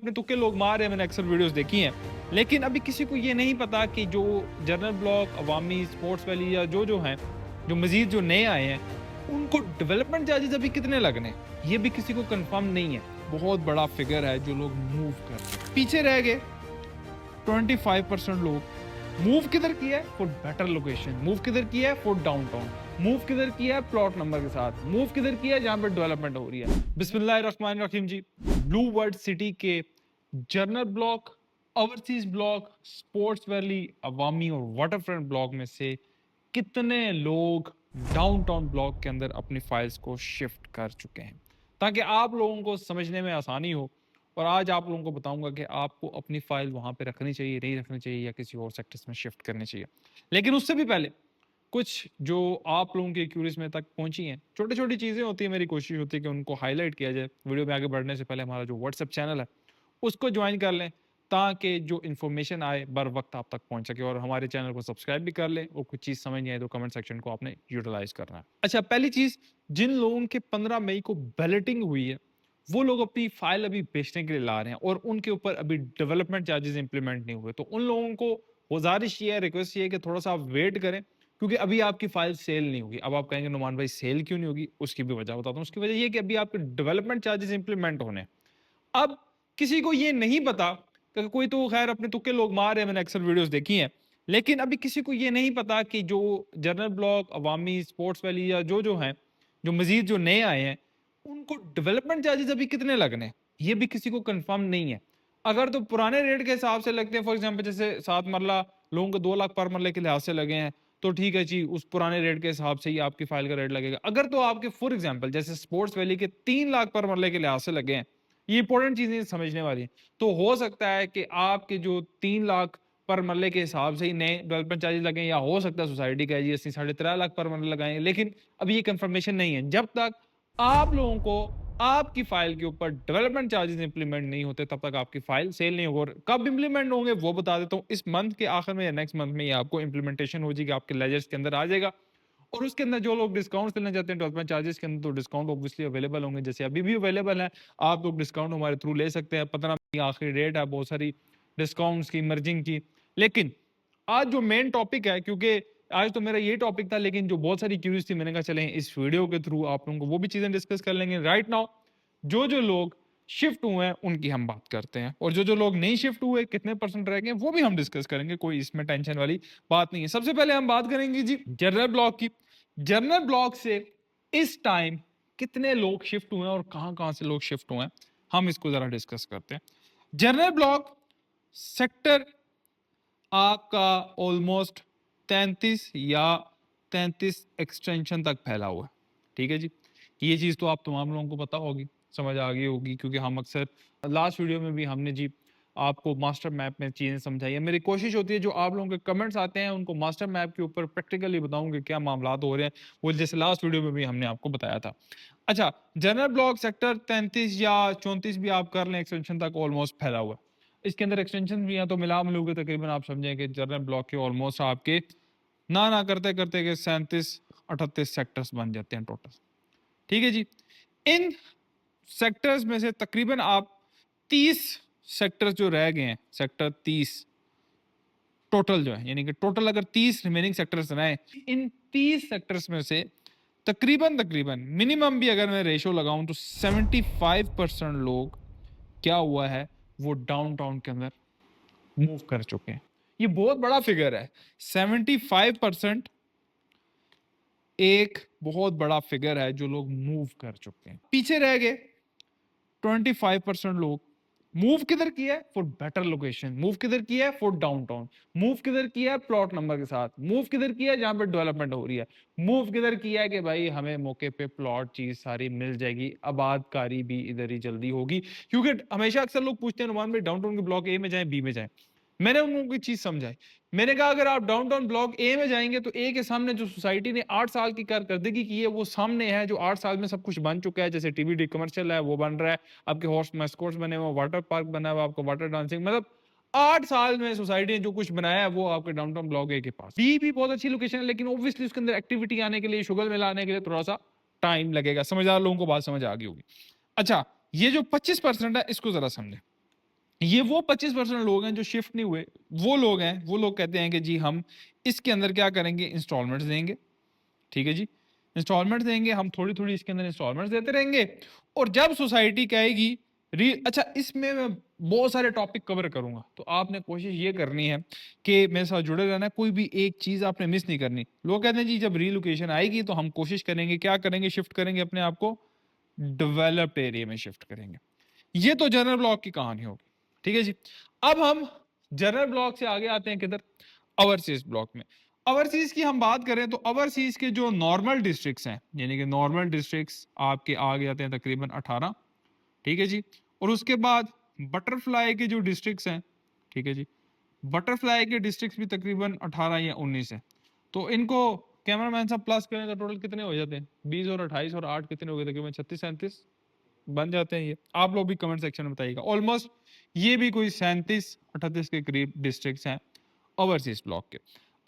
अपने तुक्के लोग मार रहे हैं, मैंने अक्सर वीडियोस देखी हैं। लेकिन अभी किसी को ये नहीं पता कि जो जनरल ब्लॉक, अवामी, स्पोर्ट्स वैली या जो हैं, जो मज़ीद जो नए आए हैं, उनको डेवलपमेंट चार्जेज़ अभी कितने लगने हैं, ये भी किसी को कन्फर्म नहीं है। बहुत बड़ा फिगर है जो लोग मूव कर रहे हैं। पीछे रह गए 25% लोग। मूव किधर किया है? For better location. मूव किधर किया है? For downtown. मूव किधर किया है? प्लॉट नंबर के साथ। मूव किधर किया है? जहां पे डेवलपमेंट हो रही है। बिस्मिल्लाहिर्रहमानिर्रहीम जी। ब्लू वर्ल्ड सिटी के general block, overseas block, sports valley, Awami और वाटरफ्रंट ब्लॉक में से कितने लोग डाउनटाउन ब्लॉक के अंदर अपनी फाइल्स को शिफ्ट कर चुके हैं, ताकि आप लोगों को समझने में आसानी हो। और आज आप लोगों को बताऊंगा कि आपको अपनी फाइल वहां पे रखनी चाहिए, नहीं रखनी चाहिए, या किसी और सेक्टर्स में शिफ्ट करनी चाहिए। लेकिन उससे भी पहले कुछ जो आप लोगों की क्यूरीज में तक पहुंची हैं, छोटी छोटी चीज़ें होती है, मेरी कोशिश होती है कि उनको हाईलाइट किया जाए। वीडियो में आगे बढ़ने से पहले हमारा जो व्हाट्सएप चैनल है उसको ज्वाइन कर लें, ताकि जो इन्फॉर्मेशन आए बर वक्त आप तक पहुंच सके। और हमारे चैनल को सब्सक्राइब भी कर लें, और कुछ चीज़ समझ नहीं आए तो कमेंट सेक्शन को आपने यूटिलाइज करना है। अच्छा, पहली चीज़, जिन लोगों के 15 मई को बैलेटिंग हुई है, वो लोग अपनी फाइल अभी बेचने के लिए ला रहे हैं और उनके ऊपर अभी डेवलपमेंट चार्जेस इंप्लीमेंट नहीं हुए। तो उन लोगों को गुजारिश ये है, रिक्वेस्ट ये है कि थोड़ा सा आप वेट करें, क्योंकि अभी आपकी फाइल सेल नहीं होगी। अब आप कहेंगे नुमान भाई सेल क्यों नहीं होगी? उसकी भी वजह बताता हूँ। उसकी वजह ये है कि अभी आपके डेवलपमेंट चार्जेस इंप्लीमेंट होने हैं। अब किसी को ये नहीं पता, कि कोई तो खैर अपने तुक्के लोग मार रहे हैं, मैंने अक्सर वीडियोस देखी हैं। लेकिन अभी किसी को ये नहीं पता कि जो जनरल ब्लॉक, अवामी, स्पोर्ट्स वैली या जो हैं, जो मजीद जो नए आए हैं, उनको डेवलपमेंट चार्जेस अभी कितने लगने हैं, ये भी किसी को कंफर्म नहीं है। अगर तो पुराने रेट के हिसाब से लगते हैं, फॉर एग्जांपल जैसे 7 मरला लोगों को 2 लाख पर मरले के लिहाज से लगे हैं, तो ठीक है जी, उस पुराने रेट के हिसाब से ही आपकी फाइल का रेट लगेगा। अगर तो आपके फॉर एग्जांपल जैसे स्पोर्ट्स वैली के 3 लाख पर मरले के लिहाज से लगे हैं, ये इंपॉर्टेंट चीजें समझने वाली हैं। तो हो सकता है कि आपके जो 3 लाख पर मरले के हिसाब से ही नए डेवलपमेंट चार्जेस लगे, या हो सकता है सोसाइटी का जीएसटी 3.5 लाख पर मरले लगाएंगे। लेकिन अभी ये कंफर्मेशन नहीं है। जब तक आप लोगों को आपकी फाइल के ऊपर डेवलपमेंट चार्जेस इंप्लीमेंट नहीं होते, तब तक आपकी फाइल सेल नहीं होगी। और कब इंप्लीमेंट होंगे वो बता देता हूँ। इस मंथ के आखिर में या नेक्स्ट मंथ में ये आपको इंप्लीमेंटेशन हो जाएगी, आपके लेजर्स के अंदर आ जाएगा। और उसके अंदर जो लोग डिस्काउंट लेना चाहते हैं डेवलपमेंट चार्जेस के अंदर, तो डिस्काउंट ऑब्वियसली अवेलेबल होंगे, जैसे अभी भी अवेलेबल है। आप लोग डिस्काउंट हमारे थ्रू ले सकते हैं। 15 की आखिरी डेट है, बहुत सारी डिस्काउंट्स की, मर्जिंग की। लेकिन आज जो मेन टॉपिक है, क्योंकि आज तो मेरा ये टॉपिक था, लेकिन जो बहुत सारी क्यूरीज थी, मैंने कहा चलें इस वीडियो के थ्रू आप लोगों को वो भी चीजें डिस्कस कर लेंगे। राइट नाउ जो लोग शिफ्ट हुए हैं उनकी हम बात करते हैं, और जो लोग नहीं शिफ्ट हुए, कितने परसेंट रह गए, वो भी हम डिस्कस करेंगे। कोई इसमें टेंशन वाली बात नहीं है। सबसे पहले हम बात करेंगे जी जनरल ब्लॉक की। जनरल ब्लॉक से इस टाइम कितने लोग शिफ्ट हुए हैं और कहां से लोग शिफ्ट हुए हैं, हम इसको जरा डिस्कस करते हैं। जनरल ब्लॉक सेक्टर आपका ऑलमोस्ट 33 या 33 एक्सटेंशन तक फैला हुआ है। ठीक है जी, ये चीज़ तो आप तमाम लोगों को पता होगी, समझ आ गई होगी, क्योंकि हम अक्सर लास्ट वीडियो में भी हमने जी आपको मास्टर मैप में चीज़ें समझाई है। मेरी कोशिश होती है जो आप लोगों के कमेंट्स आते हैं उनको मास्टर मैप के ऊपर प्रैक्टिकली बताऊं कि क्या मामला हो रहे हैं, वो जैसे लास्ट वीडियो में भी हमने आपको बताया था। अच्छा, जनरल ब्लॉक सेक्टर 33 या 34 भी आप कर लें, एक्सटेंशन तक ऑलमोस्ट फैला हुआ है। इसके अंदर एक्सटेंशन भी हैं, तो मिला मिलूंगे तकरीबन आप समझें कि जनरल ब्लॉक के ऑलमोस्ट आपके ना करते करते के 37-38 सेक्टर्स बन जाते हैं टोटल। ठीक है जी, इन सेक्टर्स में से तकरीबन आप 30 सेक्टर्स जो रह गए हैं, सेक्टर 30 टोटल जो है, यानी कि टोटल अगर 30 रिमेनिंग सेक्टर्स रहे, इन 30 सेक्टर्स में से तकरीबन मिनिमम भी अगर मैं रेशो लगाऊं तो 75% लोग क्या हुआ है, वो डाउनटाउन के अंदर मूव कर चुके हैं। ये बहुत बड़ा फिगर है। 75% एक बहुत बड़ा फिगर है जो लोग मूव कर चुके हैं। पीछे रह गए 25% लोग। मूव किधर किया है? For better location. मूव किधर किया है? For downtown. मूव किधर किया है? प्लॉट नंबर के साथ। मूव किधर किया है? जहां पर डेवलपमेंट हो रही है। मूव किधर किया है कि भाई हमें मौके पे प्लॉट चीज सारी मिल जाएगी, आबादकारी भी इधर ही जल्दी होगी। क्योंकि हमेशा अक्सर लोग पूछते हैं नुमान भाई डाउनटाउन के ब्लॉक ए में जाए, बी में जाए। मैंने उन लोगों की चीज समझाई। मैंने कहा अगर आप डाउनटाउन ब्लॉक ए में जाएंगे तो ए के सामने जो सोसाइटी ने 8 साल की कारकर्दगी की है वो सामने है, जो 8 साल में सब कुछ बन चुका है। जैसे टीवीडी कमर्शियल है वो बन रहा है, आपके हॉर्स मैस्कोट्स बने हुए, वाटर पार्क बना हुआ, आपको वाटर डांसिंग, मतलब 8 साल में सोसाइटी ने जो कुछ बनाया है वो आपके डाउनटाउन ब्लॉक ए के पास। बी भी बहुत अच्छी लोकेशन है, लेकिन ऑब्वियसली उसके अंदर एक्टिविटी आने के लिए, शुगर में लाने के लिए थोड़ा सा टाइम लगेगा। समझदार लोगों को बात समझ आ गई होगी। अच्छा, ये जो 25% है इसको जरा समझे। ये वो 25% लोग हैं जो शिफ्ट नहीं हुए। वो लोग हैं, वो लोग कहते हैं कि जी हम इसके अंदर क्या करेंगे, इंस्टॉलमेंट्स देंगे। ठीक है जी, इंस्टॉलमेंट देंगे हम, थोड़ी-थोड़ी इसके अंदर इंस्टॉलमेंट्स देते रहेंगे और जब सोसाइटी कहेगी री अच्छा इसमें मैं बहुत सारे टॉपिक कवर करूँगा, तो आपने कोशिश ये करनी है कि मेरे साथ जुड़े रहना, कोई भी एक चीज़ आपने मिस नहीं करनी। लोग कहते हैं जी जब रीलोकेशन आएगी तो हम कोशिश करेंगे, क्या करेंगे, शिफ्ट करेंगे अपने आप को डेवलप्ड एरिया में शिफ्ट करेंगे। ये तो जनरल ब्लॉक की कहानी होगी। ठीक है जी। अब हम जनरल ब्लॉक से आगे आते हैं किधर, ओवरसीज ब्लॉक में। ओवरसीज की हम बात करें तो ओवरसीज के जो नॉर्मल डिस्ट्रिक्ट्स हैं, यानी कि नॉर्मल डिस्ट्रिक्ट्स आपके आगे आते हैं तकरीबन 18। ठीक है जी। और उसके बाद बटरफ्लाई के जो डिस्ट्रिक्ट्स हैं, ठीक है जी, बटरफ्लाई के डिस्ट्रिक्ट्स भी तकरीबन 18 या 19 है। तो इनको कैमरामैन साहब प्लस करें तो टोटल कितने हो जाते हैं, 20 और 28 और 8 कितने हो गए, तकरीबन 36 37 बन जाते हैं। ये आप लोग भी कमेंट सेक्शन में बताइएगा। ऑलमोस्ट ये भी कोई 37 38 के करीब डिस्ट्रिक्ट्स हैं ओवरसीज ब्लॉक के।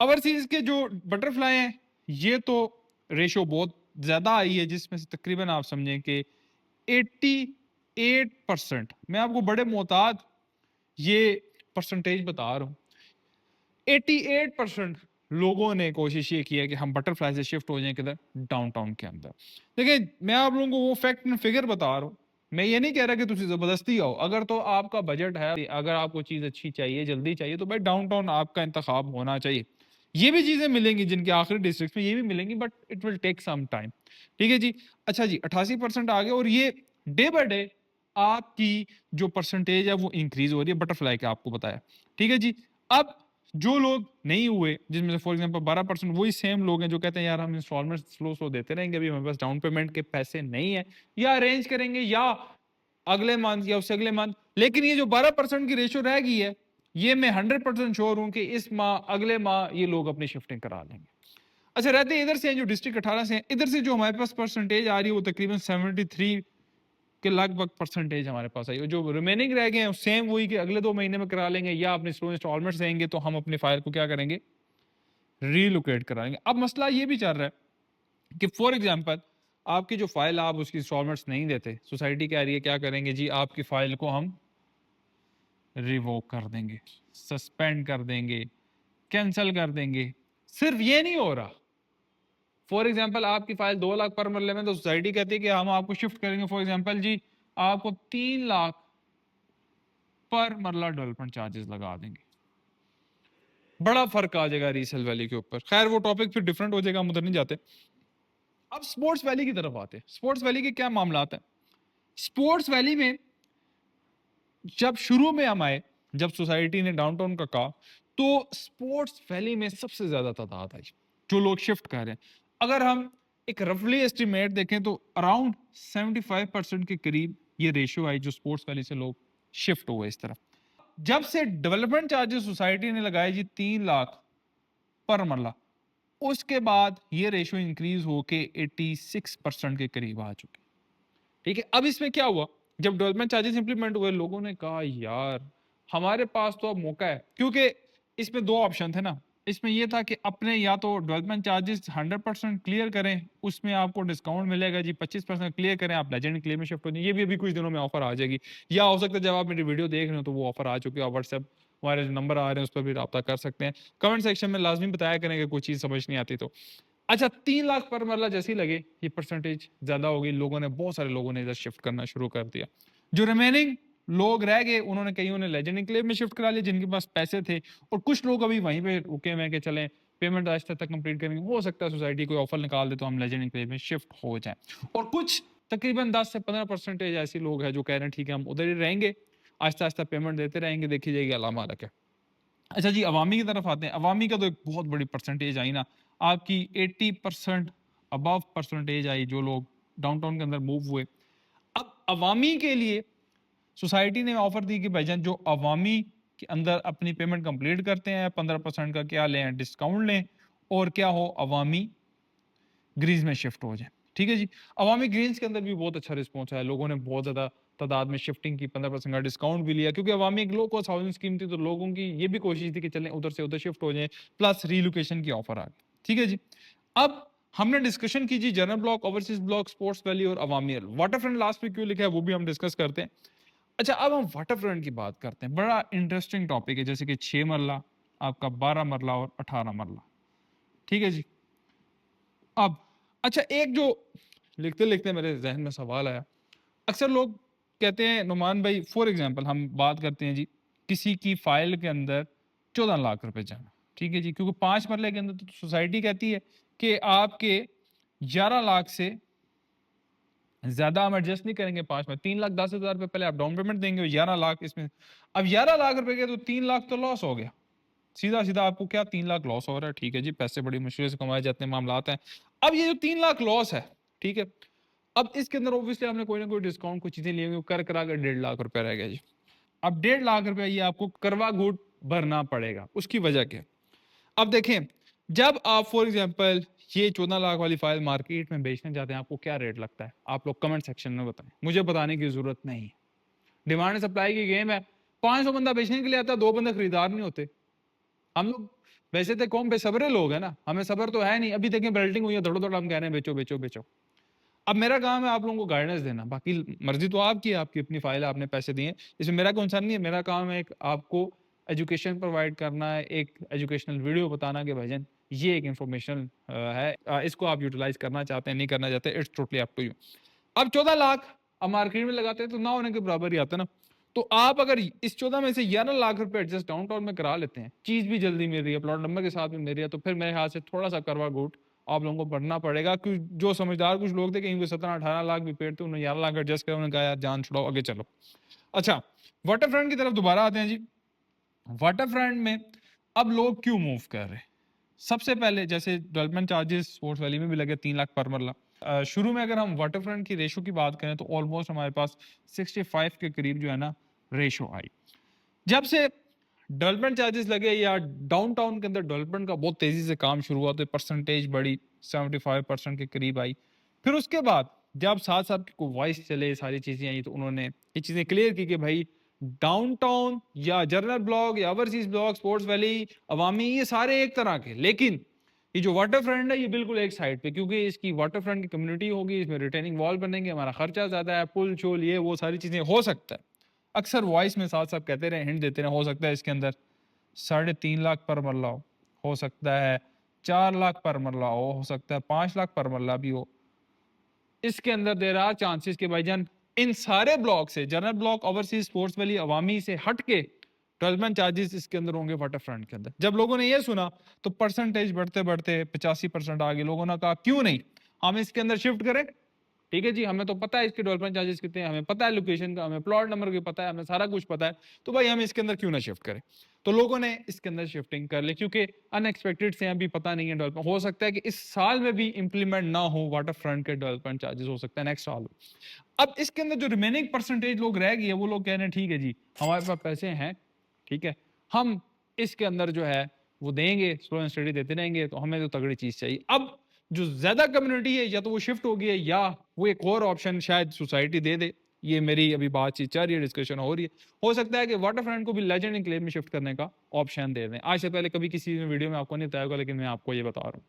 ओवरसीज के जो बटरफ्लाई हैं, ये तो रेशो बहुत ज्यादा आई है, जिसमें से तकरीबन आप समझें कि 88%, मैं आपको बड़े मोहतात ये परसेंटेज बता रहा हूँ, 88% लोगों ने कोशिश ये की है कि हम बटरफ्लाई से शिफ्ट हो जाएं किधर, डाउनटाउन के अंदर। देखिए मैं आप लोगों को वो फैक्ट एंड फिगर बता रहा हूँ, मैं ये नहीं कह रहा कि तुम जबरदस्ती आओ। अगर तो आपका बजट है, अगर आपको चीज अच्छी चाहिए, जल्दी चाहिए, तो भाई डाउनटाउन आपका इंतखाब होना चाहिए। ये भी चीजें मिलेंगी जिनके आखिरी डिस्ट्रिक्ट में ये भी मिलेंगी, but it will take some time. ठीक है जी। अच्छा जी, 88% आ गए और ये डे बाय डे आपकी जो परसेंटेज है वो इंक्रीज हो रही है बटरफ्लाई के, आपको बताया। ठीक है जी। अब जो लोग नहीं हुए, जिसमें से फॉर एग्जांपल 12% वही सेम लोग हैं जो कहते हैं यार हम इंस्टॉलमेंट स्लो स्लो देते रहेंगे, अभी हमारे पास डाउन पेमेंट के पैसे नहीं है, या अरेंज करेंगे या अगले मंथ या उससे अगले मंथ। लेकिन ये जो 12% की रेशो रह गई है, ये मैं 100% श्योर हूं कि इस माह अगले माह ये लोग अपनी शिफ्टिंग करा लेंगे। अच्छा, रहते हैं इधर से हैं जो डिस्ट्रिक्ट 18 से हैं, इधर से जो हमारे पास परसेंटेज आ रही है वो तकरीबन 73 के लगभग परसेंटेज हमारे पास आई। जो रिमेनिंग रह गए हैं सेम वही कि अगले 2 महीने में करा लेंगे या अपने स्लो इंस्टॉलमेंट्स देंगे, तो हम अपनी फाइल को क्या करेंगे, रीलोकेट कराएंगे। अब मसला ये भी चल रहा है कि फॉर एग्जांपल आपकी जो फाइल, आप उसकी इंस्टॉलमेंट्स नहीं देते, सोसाइटी कह रही है क्या करेंगे जी, आपकी फाइल को हम रिवोक कर देंगे, सस्पेंड कर देंगे, कैंसिल कर देंगे। सिर्फ ये नहीं हो रहा, फॉर एग्जांपल आपकी फाइल 2 लाख पर मरले में, तो सोसाइटी कहती है कि हम आपको शिफ्ट करेंगे फॉर एग्जांपल जी, आपको 3 लाख पर मरला डेवलपमेंट चार्जेस लगा देंगे। बड़ा फर्क आ जाएगा रीसेल वैली के ऊपर। खैर वो टॉपिक फिर डिफरेंट हो जाएगा, हम उधर नहीं जाते। अब स्पोर्ट्स वैली की तरफ आते हैं। स्पोर्ट्स वैली के क्या मामला है। स्पोर्ट्स वैली में जब शुरू में हम आए, जब सोसाइटी ने डाउनटाउन का कहा, तो स्पोर्ट्स वैली में सबसे ज्यादा तादाद आई जो लोग शिफ्ट कर रहे हैं। अगर हम एक रफली एस्टिमेट देखें तो अराउंड 75% के करीब ये रेशियो आई जो स्पोर्ट्स वैली से लोग शिफ्ट हुए इस तरफ। जब से डेवलपमेंट चार्जेस सोसाइटी ने लगाए जी 3 लाख पर मरला, उसके बाद ये रेशियो इंक्रीज होके 86% के करीब आ चुके। ठीक है। अब इसमें क्या हुआ, जब डेवलपमेंट चार्जेस इंप्लीमेंट हुए, लोगों ने कहा यार हमारे पास तो अब मौका है, क्योंकि इसमें दो ऑप्शन थे ना। इसमें यह था कि अपने या तो डेवलपमेंट चार्जेस 100% क्लियर करें, उसमें आपको डिस्काउंट मिलेगा जी, 25% क्लियर करें, आप लेजेंड क्लेम में शिफ्ट हो जाए। ये भी अभी कुछ दिनों में ऑफर आ जाएगी, या हो सकता है जब आप मेरी वीडियो देख रहे हो तो वो ऑफर आ चुकी है। आप व्हाट्सएप हमारे जो नंबर आ रहे हैं उस पर भी रब्ता कर सकते हैं। कमेंट सेक्शन में लाजमी बताया करें कि कोई चीज़ समझ नहीं आती तो। अच्छा, 3 लाख पर मरला जैसे ही लगे, ये परसेंटेज ज्यादा हो गई, लोगों ने, बहुत सारे लोगों ने इधर शिफ्ट करना शुरू कर दिया। जो रिमेनिंग लोग रह गए, उन्होंने कईयों ने लेजेंड एन्क्लेव में शिफ्ट करा लिया जिनके पास पैसे थे, और कुछ लोग अभी वहीं पे रुके हुए हैं कि चलें पेमेंट आहिस्ता तक कंप्लीट करेंगे, हो सकता है सोसाइटी कोई ऑफर निकाल दे तो हम लेजेंड एन्क्लेव में शिफ्ट हो जाएं। और कुछ तकरीबन 10 से 15% ऐसे लोग हैं जो कह रहे हैं ठीक है हम उधर ही रहेंगे, आहिस्ता आहिस्ता पेमेंट देते रहेंगे, देखी जाएगी, अल्लाह मालिक है। अच्छा जी, अवामी की तरफ आते हैं। अवामी का तो एक बहुत बड़ी परसेंटेज आई ना, आपकी 80% अबव परसेंटेज आई जो लोग डाउनटाउन के अंदर मूव हुए। अब अवामी के लिए सोसाइटी ने ऑफर दी कि भाईजान जो अवामी के अंदर अपनी पेमेंट कंप्लीट करते हैं 15% का क्या लें, डिस्काउंट लें, और क्या हो अवामी ग्रीन्स में शिफ्ट हो जाए। ठीक है जी। अवामी ग्रीन्स के अंदर भी बहुत अच्छा रिस्पॉन्स आया, लोगों ने बहुत ज़्यादा तादाद में शिफ्टिंग की, 15% का डिस्काउंट भी लिया, क्योंकि अवामी एक लो कॉस्ट हाउसिंग स्कीम थी, तो लोगों की ये भी कोशिश थी कि चलें उधर से उधर शिफ्ट हो जाए, प्लस रीलोकेशन की ऑफर आ गई। ठीक है जी। अब हमने डिस्कशन की जी general block, overseas block, sports valley और अवामी। वाटर फ्रंट लास्ट में क्यों लिखा है वो भी हम डिस्कस करते हैं। अच्छा, अब हम वाटर फ्रंट की बात करते हैं। बड़ा इंटरेस्टिंग टॉपिक है, जैसे कि 6 मरला, आपका 12 मरला और 18 मरला। ठीक है जी। अब अच्छा, एक जो लिखते-लिखते मेरे ज़हन में सवाल आया। अक्सर लोग कहते हैं नुमान भाई, फॉर एग्ज़ाम्पल हम बात करते हैं जी, किसी की फ़ाइल के अंदर 14 लाख रुपए जमा, ठीक है जी? क्योंकि 5 मरले के अंदर तो सोसाइटी कहती है कि आपके 11 लाख से ज़्यादा हम एडजस्ट नहीं करेंगे 5 में। 3,10,000 रुपए पहले आप डाउन पेमेंट देंगे, 11 लाख इसमें। अब 11 लाख रुपए के तो 3 लाख तो लॉस हो गया। सीधा-सीधा आपको क्या 3 लाख लॉस हो रहा है, ठीक है जी, पैसे बड़ी मुश्किल से कमाए जाते हैं, मामलात हैं। अब ये जो 3 लाख लॉस है, ठीक है? अब इसके अंदर ऑब्वियसली आपने कोई ना कोई डिस्काउंट, कुछ चीज़ें ली होंगी, कर-करा के 1.5 लाख रुपए रह गया जी। अब 1.5 लाख रुपए ये आपको करवा गुड भरना पड़ेगा। उसकी वजह क्या है? अब देखें, जब आप फॉर एग्ज़ाम्पल ये 14 लाख वाली फ़ाइल मार्केट में बेचने जाते हैं, आपको क्या रेट लगता है? आप लोग कमेंट सेक्शन में बताएँ। मुझे बताने की ज़रूरत नहीं है। डिमांड एंड सप्लाई की गेम है। 500 बंदा बेचने के लिए आता है, 2 बंदे खरीदार नहीं होते। हम लोग वैसे तो कौम बेसब्रे लोग हैं ना, हमें सब्र तो है नहीं। अभी देखें बेल्टिंग हुई है, धड़ो-धड़ हम कह रहे हैं बेचो, बेचो, बेचो। अब मेरा काम है आप लोगों को गाइडेंस देना, बाकी मर्ज़ी तो आपकी है, आपकी अपनी फ़ाइल है, आपने पैसे दिए हैं। इसमें मेरा कंसर्न नहीं है, मेरा काम है एक आपको एजुकेशन प्रोवाइड करना है, एक एजुकेशनल वीडियो बताना कि भाईजान ये एक इन्फॉर्मेशन है, इसको आप यूटिलाइज़ करना चाहते हैं, नहीं करना चाहते, it's totally up to you. अब 14 लाख अब मार्केट में लगाते हैं तो ना होने के बराबर ही आता है ना। तो आप अगर इस 14 में से 11 लाख रुपए एडजस्ट डाउनटाउन में करा लेते हैं, चीज़ भी जल्दी मिल रही है, प्लॉट नंबर के साथ भी मिल रही है, तो फिर मेरे ख्याल से थोड़ा-सा करवा घूट आप लोगों को बढ़ना पड़ेगा। क्योंकि जो समझदार कुछ लोग थे, कहीं वो 17-18 लाख भी पेड़ थे, उन्होंने 11 लाख एडजस्ट किया, उन्होंने कहा यार जान छुड़ाओ, आगे चलो। अच्छा, वाटर फ्रंट की तरफ दोबारा आते हैं जी। वाटर फ्रंट में अब लोग क्यों मूव कर रहे हैं? सबसे पहले जैसे डेवलपमेंट चार्जेस स्पोर्ट्स वैली में भी लगे 3 लाख पर मरला। शुरू में अगर हम वाटर फ्रंट की रेशो की बात करें तो ऑलमोस्ट हमारे पास 65 के करीब जो है ना रेशो आई। जब से डेवलपमेंट चार्जेस लगे या डाउनटाउन के अंदर डेवलपमेंट का बहुत तेजी से काम शुरू हुआ तो परसेंटेज बढ़ी, 75% के करीब आई। फिर उसके बाद जब साथ साथ को वॉइस चले, सारी चीजें आई, तो उन्होंने ये चीजें क्लियर की कि भाई डाउनटाउन या जर्नल ब्लॉक या ओवरसीज ब्लॉक, स्पोर्ट्स वैली, अवामी, ये सारे एक तरह के, लेकिन ये जो वाटर फ्रंट है ये बिल्कुल एक साइड पे, क्योंकि इसकी वाटर फ्रंट की कम्युनिटी होगी, इसमें रिटेनिंग वॉल बनेंगे, हमारा खर्चा ज्यादा है, पुल चोल ये वो सारी चीजें हो सकता है। अक्सर वॉइस में साथ साथ कहते रहे, हिंट देते रहे, हो सकता है इसके अंदर 3.5 लाख पर मरला हो सकता है 4 लाख पर मरला हो सकता है 5 लाख पर मरला भी हो। इसके अंदर देर आर चांसेस के भाईजान इन सारे ब्लॉक से, general block, overseas, sports valley, Awami से हट के डेवलपमेंट चार्जेस इसके अंदर होंगे वाटर फ्रंट के अंदर। जब लोगों ने ये सुना तो परसेंटेज बढ़ते बढ़ते 85% आ गए। लोगों ने कहा क्यों नहीं हम इसके अंदर शिफ्ट करें, ठीक है जी, हमें तो पता है इसके डेवलपमेंट चार्जेस कितने हैं, हमें पता है लोकेशन का, हमें प्लॉट नंबर की पता है, हमें सारा कुछ पता है, तो भाई हम इसके अंदर क्यों ना शिफ्ट करें। तो लोगों ने इसके अंदर शिफ्टिंग कर ली, क्योंकि अनएक्सपेक्टेड से अभी पता नहीं है डेवलपमेंट, हो सकता है कि इस साल में भी इंप्लीमेंट ना हो वाटर फ्रंट के डेवलपमेंट चार्जेस, हो सकता है नेक्स्ट साल। अब इसके अंदर जो रिमेनिंग परसेंटेज लोग रह गए हैं, वो लोग कह रहे हैं ठीक है जी हमारे पास पैसे हैं, ठीक है, हम इसके अंदर जो है वो देंगे, स्लो एंड स्टडी देते रहेंगे, तो हमें तो तगड़ी चीज चाहिए। अब जो ज्यादा कम्युनिटी है या तो वो शिफ्ट हो गई है या वो एक और ऑप्शन शायद सोसाइटी दे दे। ये मेरी अभी बातचीत चल रही है, डिस्कशन हो रही है। हो सकता है कि वाटर फ्रंट को भी लेजेंड एन्क्लेव में शिफ्ट करने का ऑप्शन दे दें। आज से पहले कभी किसी वीडियो में आपको नहीं बताया होगा, लेकिन मैं आपको ये बता रहा हूँ,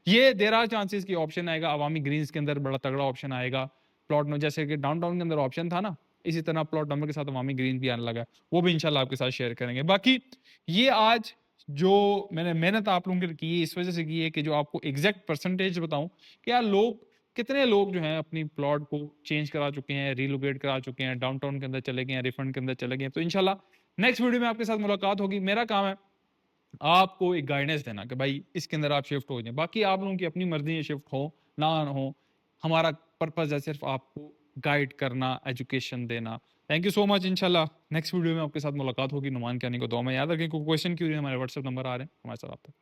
ये देर आर चांसेस की ऑप्शन आएगा। अवामी ग्रीन्स के अंदर बड़ा तगड़ा ऑप्शन आएगा। प्लॉट में जैसे कि डाउनटाउन के अंदर ऑप्शन था ना, इसी तरह प्लॉट नंबर के साथ अवामी ग्रीन भी आने लगा है। वो भी इंशाल्लाह आपके साथ शेयर करेंगे। बाकी ये आज जो मैंने मेहनत आप लोगों के लिए की है, इस वजह से की है कि जो आपको एग्जैक्ट परसेंटेज बताऊं कि यार लोग कितने लोग जो हैं अपनी प्लॉट को चेंज करा चुके हैं, रिलोकेट करा चुके हैं, डाउनटाउन के अंदर चले गए हैं, रिफंड के अंदर चले गए हैं। तो इंशाल्लाह नेक्स्ट वीडियो में आपके साथ मुलाकात होगी। मेरा काम है आपको एक गाइडेंस देना कि भाई इसके अंदर आप शिफ्ट हो जाए। बाकी आप लोगों की अपनी मर्जी है शिफ्ट हो ना हो, हमारा पर्पज है सिर्फ आपको गाइड करना, एजुकेशन देना। Thank you so much. इंशाल्लाह नेक्स्ट वीडियो में आपके साथ मुलाकात होगी। नुमान कहने को दुआ में याद रखें। कोई क्वेश्चन क्यों हमारे व्हाट्सएप नंबर आ रहे हैं, हमारे साथ आप तक